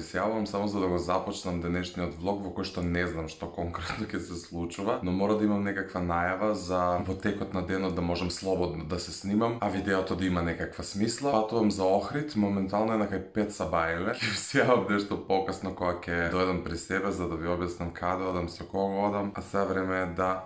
се јавувам само за да го започнам денешниот влог во кој што не знам што конкретно ќе се случува, но мора да имам некаква најава за во текот на денот да можам слободно да се снимам, а видеото да има некаква смисла. Патувам за Охрид, моментално е на кај 5 Сабајле. Ќе ви се јавам нешто покасно кога ќе дојдам при себе за да ви објаснам каде одам, со кого одам, а сега време е да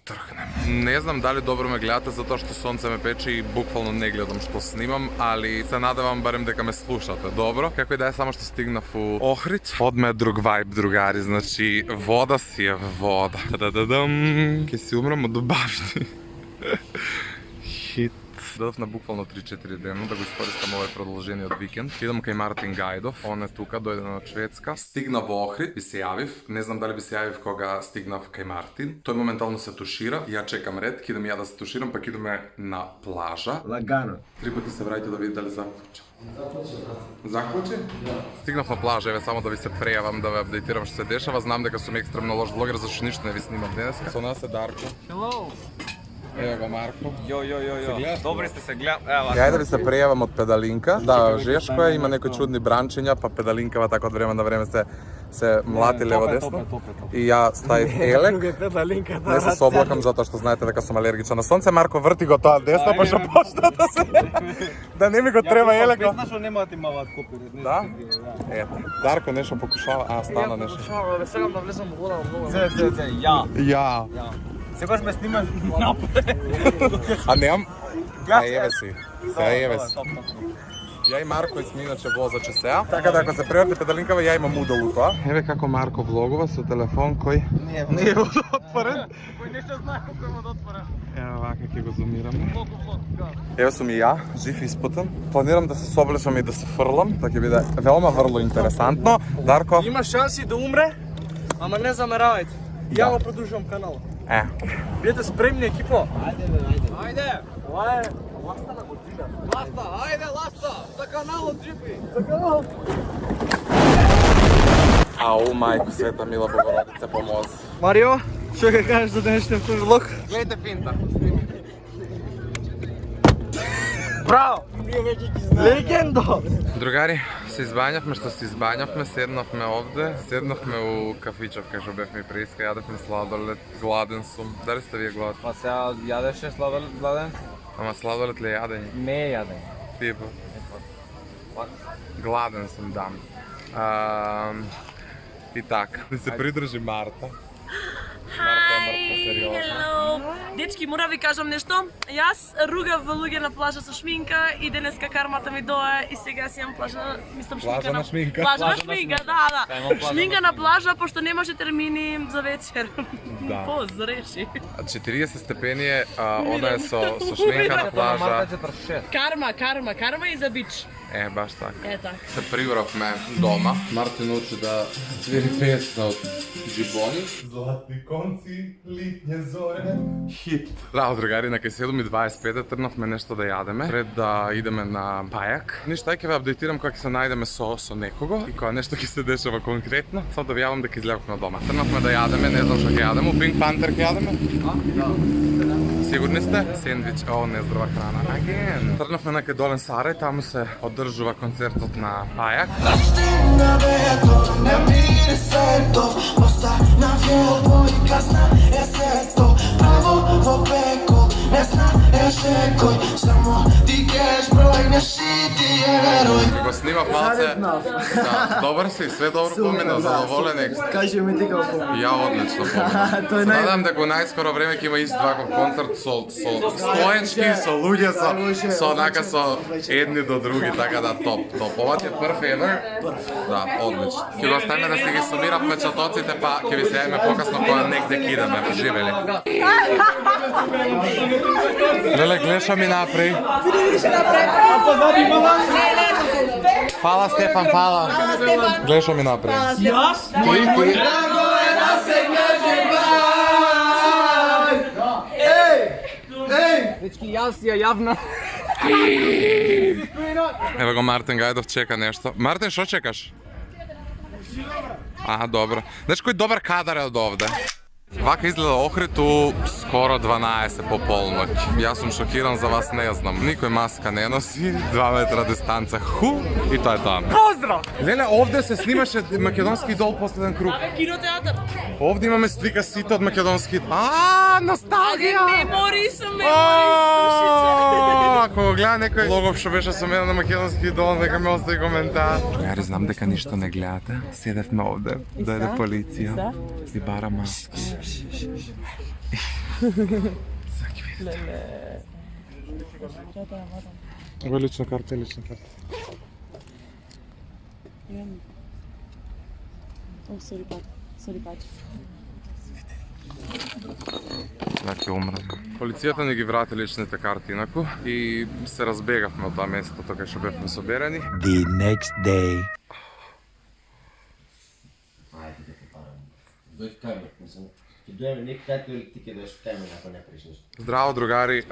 тргнем. Не знам дали добро ме гледате затоа што сонце ме пече и буквално не гледам што снимам, али се надевам барем дека ме слушате. Добро. Како и да е, само што стигнав у Охрид. Одме друг вајб, другари, значи вода си е вода. Та-да-да-дам. Ке си умрам од добавни. Хит. Додов на буквално 3-4 дена да го искористам овој продолжениот викенд. Идам кај Мартин Гајдов, он е тука, дојде од Шведска. Стигнав во Охрид, ви се јавив. Не знам дали ви се јавив кога стигнав кај Мартин. Тој моментално се тушира, ја чекам ред, ќе идам ја да се туширам, пак идеме на плажа. Лагано. 3 пати се враќате да видите дали заклуча. Заклучи? Да. Стигнав на плажа, еве само да ви се прејавам, да ве апдейтирам што се дешава. Знам дека сум екстремно лош блогер, зашто ништо не ви снимам денеска. Со нас е Дарко. Hello! Ево го Марко. Йо. Добри сте се гледам. Ева. Ја да ви се прејавам од педалинка. Да, жешко е, има некои чудни бранчиња, па педалинкава така од време на време се млати лево десно. И ја ставив елек. Не се соблакам затоа што знаете дека сум алергичен на сонце. Марко врти го тоа десно, па што почна да се да не ми го треба елеко. Знаеш што нема да ти мават копирет. Да? Ето. Дарко нешто покушава, стана нешто. Сакам да влезам во вода многу. Ја. Ја. Секогаш ме снимаш напред. А немам. А еве си. Сега еве си. Ја и Марко сме иначе возачи сега. Така да ако се преврти педалинкава, ја имам удел тоа. Еве како Марко влогува со телефон кој не е отворен. Кој нешто знае колку има да отворен. Ево вака ќе го зумираме. Влог. Еве сум и ја, жив и испутен. Планирам да се соблечам и да се фрлам, така ќе биде велома врло интересантно. Дарко, Има шанси да умре, ама не замеравајте. Ја го продолжувам каналот. Бидете спремни, екипо. Ајде. Ова е ласта на година. Ласта, ајде ласта. За каналот, джипи. За каналот. ау мајко света мила Богородице помози. Марио, што ќе кажеш за денешниот твој влог? Гледайте финта. Браво! Легендо! Другари, се избањавме што се избањавме, седнавме овде, седнавме у кафичов кај што бевме преиска, јадевме сладолед, гладен сум. Дали сте вие гладни? Па сега јадеше сладолед гладен? Ама сладолед ли е јадење? Не е јаден. Типа. Гладен сум, да. И така, да се придржи Марта. Hello! Дечки, мора ви кажам нешто. Јас ругав луѓе на плажа со шминка и денеска кармата ми дое и сега си имам плажа, мислам Плажа на шминка. Плажа на шминка, да. Шминка на плажа, пошто немаше термини за вечер. Да. Позреши. 40 степени е, она е со шминка на плажа. Карма и за бич. Баш така. Така. Се прибравме дома. Мартин учи да свири песна од Джибони. Златни конци, литње зоре. Хит. Да, другари, на кај 7:25 тргнавме нешто да јадеме пред да идеме на пајак. Ништо ќе ве апдейтирам кога ќе се најдеме со некого и кога нешто ќе се дешава конкретно. Само да ви јавам дека излегавме од дома. Тргнавме да јадеме, не знам што ќе јадеме. Pink Panther ќе јадеме? Да. Сигурни сте? Сендвич, нездрава храна. Аген. Тргнавме на кај Долен Сарај, таму се одржува концертот на пајак. Го снимав малце. Да, добар си, све добро помина, задоволен екс. Кажи ми ти како Ја одлично помина. Надам дека во најскоро време ќе има ист ваков концерт со стоечки, со луѓе, со онака со едни до други, така да топ. Ова ти е прв ever. Да, одлично. Ќе го оставиме да си ги сумирав печатоците, па ќе ви се јавиме покасно кога негде ќе идеме. Живели. Леле, глеша ми напри. Фала Стефан, фала. Глеша ми напри. Јас? Дечки, јас ја јавна. Ево го Мартин Гајдов чека нешто. Мартин, што чекаш? Добро. Знаеш кој добар кадар е од овде? Вака изгледа Охрид у скоро 12 по полноќ. Јас сум шокиран, за вас не знам. Никој маска не носи, 2 метра дистанца, и тоа е тоа. Поздрав! Леле, овде се снимаше македонски идол последен круг. Абе, кинотеатар. Овде имаме слика сите од македонски. Носталгија! Меморис, Ако го гледа некој логов што беше со мене на македонски идол, нека ме остави коментар. Јари, знам дека ништо не гледате. Седевме овде, дојде полиција и бара маски. Ова е лична карта, лична карта. Сори, пат. Значи умрам. Полицијата ни ги врати личните карти инаку и се разбегавме од тоа место кај што бевме соберени. The next day. Ајде да те парам. Дојди кај ме, мислам. Ќе дојме некако или ти ќе дојдеш кај мене ако не правиш нешто. Здраво, другари,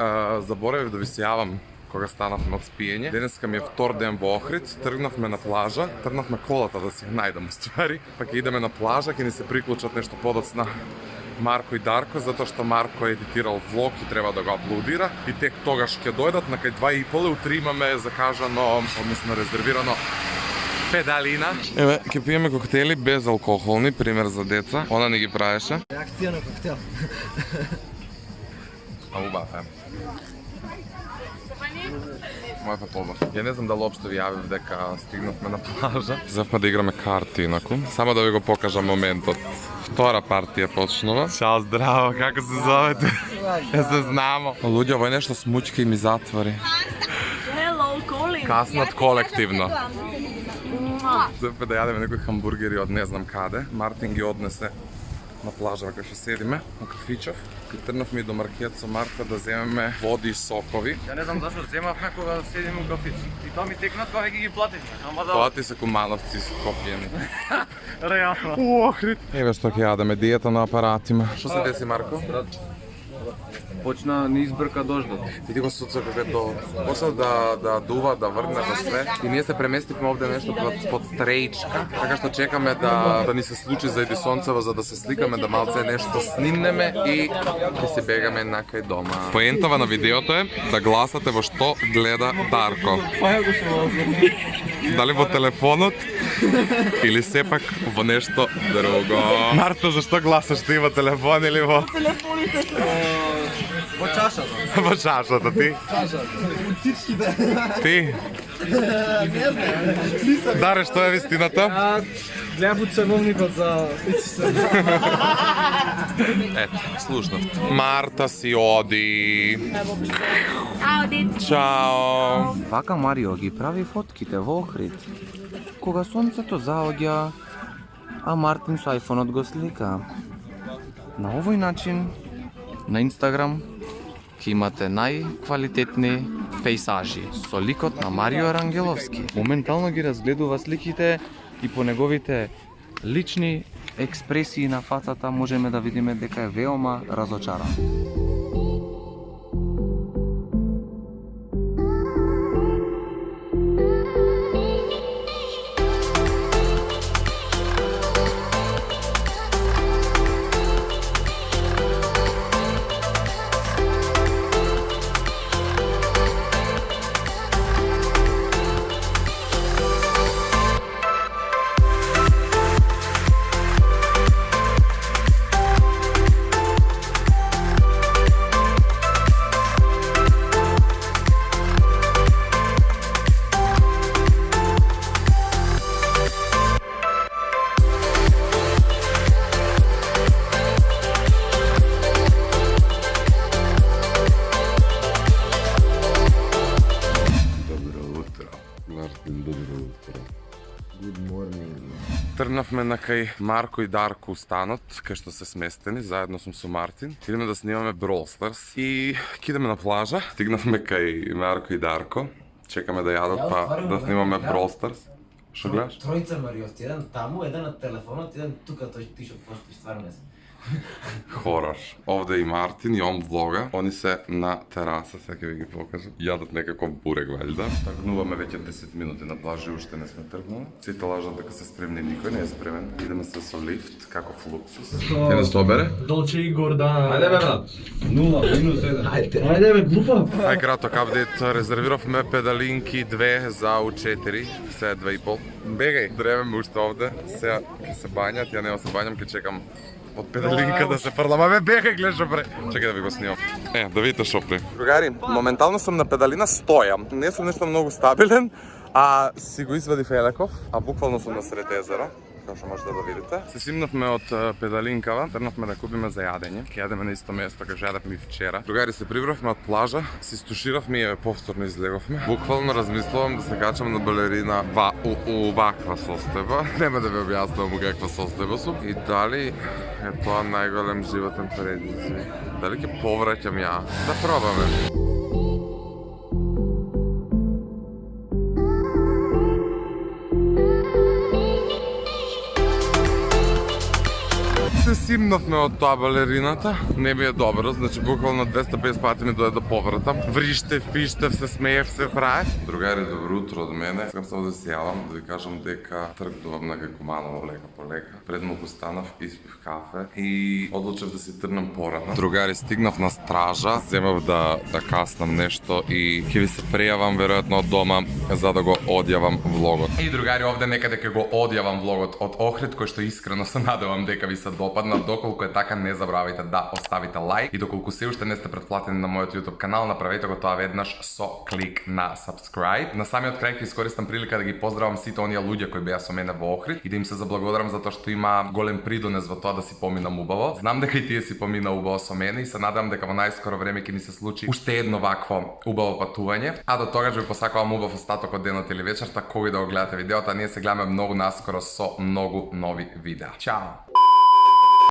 заборавив да ви се јавам кога станавме од спиење. Денеска ми е втор ден во Охрид, тргнавме на плажа, тргнавме колата да си ја најдам ствари, па ќе идеме на плажа, ќе ни се приклучат нешто подоцна Марко и Дарко, затоа што Марко е едитирал влог и треба да го аплодира и тек тогаш ќе дојдат на кај 2:30 утре имаме закажано, односно резервирано педалина. Еве, ќе пиеме коктели безалкохолни, пример за деца. Она ни ги правеше. Реакција на коктел. А убав е. Мојата полба. Ја не знам дали општо ви јавив дека стигнавме на плажа. Завме да играме карти инаку. Само да ви го покажам моментот. Втора партија почнува. Чао, здраво, како се зовете? Ја се знамо. Луѓе, ово е нешто смучка и ми затвори. Hello, Colin. Каснат колективно. Завме да јадеме некои хамбургери од не знам каде. Мартин ги однесе на плажа кај што седиме, на кафичов. И тргнавме и до маркет со Марка да земеме води и сокови. Ја не знам зашо земавме кога седиме у кафич. И тоа ми текнат кога ги плативме. Ама да. Тоа ти се кумановци скопјени. Реално. Охрид. Еве што ќе јадеме, диета на апаратима. Што се деси, Марко? Почна ни избрка дождот. Види го суца како почна да дува, да врне да све. И ние се преместивме овде нешто под стреичка, така што чекаме да ни се случи зајди сонцево за да се сликаме, да малце нешто снимнеме и ќе се бегаме накај дома. Поентава на видеото е да гласате во што гледа Дарко. Дали во телефонот или сепак во нешто друго. Марто, зашто гласаш ти во телефон или во Во чашата. во чашата ти? Ти? Даре, што е вистината? Гледам во ценовникот за Ето, слушнав. Марта си оди. Чао. Вака Марио ги прави фотките во Охрид. Кога сонцето заоѓа, а Мартин со айфонот го слика. На овој начин, на Инстаграм, ќе имате најквалитетни пейсажи со ликот на Марио Рангеловски. Моментално ги разгледува сликите и по неговите лични експресии на фацата можеме да видиме дека е веома разочаран. Тргнавме на кај Марко и Дарко станот, кај што се сместени, заедно сум со Мартин. Идеме да снимаме Brawl Stars и ќе идеме на плажа. Стигнавме кај Марко и Дарко. Чекаме да јадат, па да снимаме Brawl Stars. Што гледаш? Тројца мариоти, еден таму, еден на телефонот, еден тука, тој ти што постои стварно не. Хорор. Овде и Мартин и он влога. Они се на тераса, сега ќе ви ги покажам. Јадат некаков бурек, валјда. Тргнуваме веќе 10 минути на плажа и уште не сме тргнали. Сите лажат дека се спремни, никој не е спремен. Идеме се со лифт, каков луксус. Ќе не собере? Долче и Гордан. Ајде бе, брат. 0, Ајде бе, глупа. Ај краток апдейт, резервиравме педалинки 2 за у 4, се 2,5. Бегај, древаме уште овде, сега ќе се бањат, ја нема се бањам, ќе чекам од педалинка да се фрлам, абе бегај, гледаш бре. Чекај да ви го снимам. Да видите шо пре. Другари, моментално сум на педалина, стојам. Не сум нешто многу стабилен, а си го извадив елеков, а буквално сум на сред езеро. Како што можете да видите. Се симнавме од педалинкава, тргнавме да купиме за јадење. Ќе јадеме на исто место како јадевме и вчера. Другари, се прибравме од плажа, се стуширавме и повторно излеговме. Буквално размислувам да се качам на балерина у ваква состојба. Нема да ви објаснувам у каква состојба сум. И дали е тоа најголем животен предизвик? Дали ќе повраќам ја? Да пробаме. Се симнавме од тоа балерината, не ми е добро, значи буквално 250 пати ми дое да повратам. Вриштев, пиштев, се смеев, се праев. Другари, добро утро од мене. Искам само да се јавам, да ви кажам дека тргнувам на Гекуманово лека по лека. Пред малку станав, испив кафе и одлучев да си тргнам порано. Другари, стигнав на стража, земав да каснам нешто и ќе ви се прејавам веројатно од дома за да го одјавам влогот. И другари, овде некаде ќе го одјавам влогот од Охрид, кој што искрено се надевам дека ви се допадна. Доколку е така, не забравајте да оставите лайк и доколку се уште не сте претплатени на мојот YouTube канал, направете го тоа веднаш со клик на subscribe. На самиот крај ќе искористам прилика да ги поздравам сите оние луѓе кои беа со мене во Охрид и да им се заблагодарам за тоа што има голем придонес во тоа да си поминам убаво. Знам дека и тие си помина убаво со мене и се надевам дека во најскоро време ќе ни се случи уште едно вакво убаво патување. А до тогаш ви посакувам убав остаток од денот или вечерта, кој да го гледате видеото, а ние се гледаме многу наскоро со многу нови видеа. Чао!